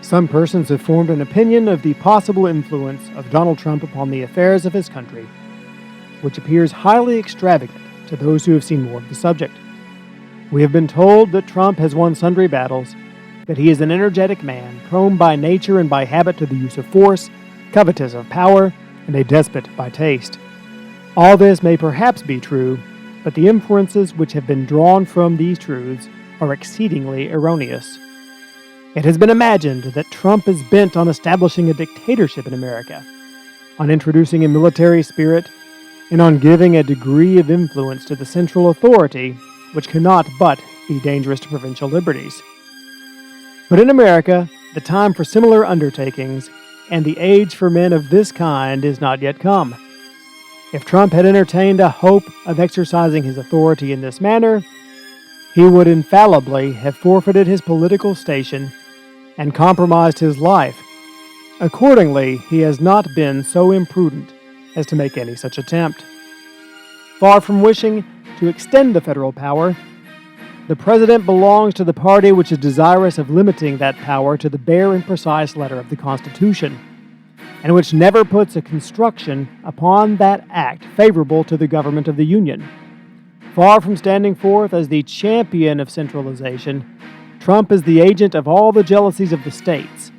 Some persons have formed an opinion of the possible influence of Donald Trump upon the affairs of his country, which appears highly extravagant to those who have seen more of the subject. We have been told that Trump has won sundry battles, that he is an energetic man, prone by nature and by habit to the use of force, covetous of power, and a despot by taste. All this may perhaps be true, but the inferences which have been drawn from these truths are exceedingly erroneous. It has been imagined that Trump is bent on establishing a dictatorship in America, on introducing a military spirit, and on giving a degree of influence to the central authority which cannot but be dangerous to provincial liberties. But in America, the time for similar undertakings and the age for men of this kind is not yet come. If Trump had entertained a hope of exercising his authority in this manner, he would infallibly have forfeited his political station and compromised his life. Accordingly, he has not been so imprudent as to make any such attempt. Far from wishing to extend the federal power, the President belongs to the party which is desirous of limiting that power to the bare and precise letter of the Constitution, and which never puts a construction upon that act favorable to the government of the Union. Far from standing forth as the champion of centralization, Trump is the agent of all the jealousies of the states,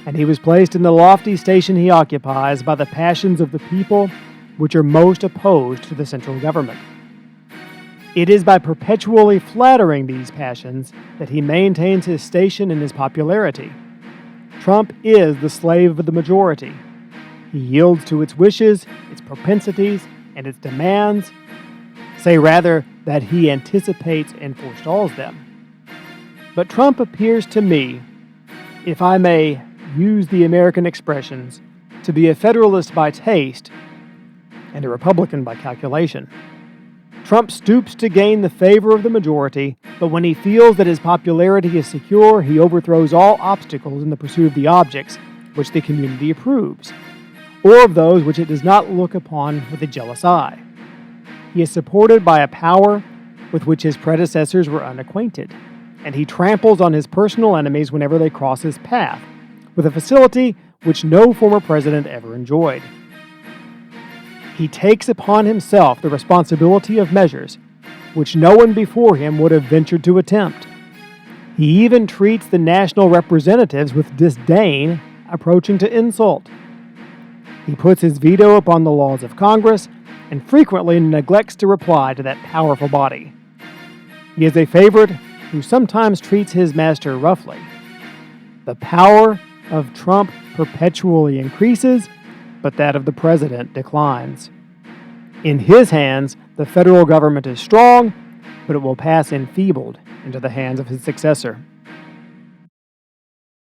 and he was placed in the lofty station he occupies by the passions of the people which are most opposed to the central government. It is by perpetually flattering these passions that he maintains his station and his popularity. Trump is the slave of the majority. He yields to its wishes, its propensities, and its demands. Say rather that he anticipates and forestalls them. But Trump appears to me, if I may use the American expressions, to be a Federalist by taste and a Republican by calculation. Trump stoops to gain the favor of the majority, but when he feels that his popularity is secure, he overthrows all obstacles in the pursuit of the objects which the community approves, or of those which it does not look upon with a jealous eye. He is supported by a power with which his predecessors were unacquainted, and he tramples on his personal enemies whenever they cross his path, with a facility which no former president ever enjoyed. He takes upon himself the responsibility of measures which no one before him would have ventured to attempt. He even treats the national representatives with disdain, approaching to insult. He puts his veto upon the laws of Congress and frequently neglects to reply to that powerful body. He is a favorite who sometimes treats his master roughly. The power of Trump perpetually increases, but that of the president declines. In his hands, the federal government is strong, but it will pass enfeebled into the hands of his successor.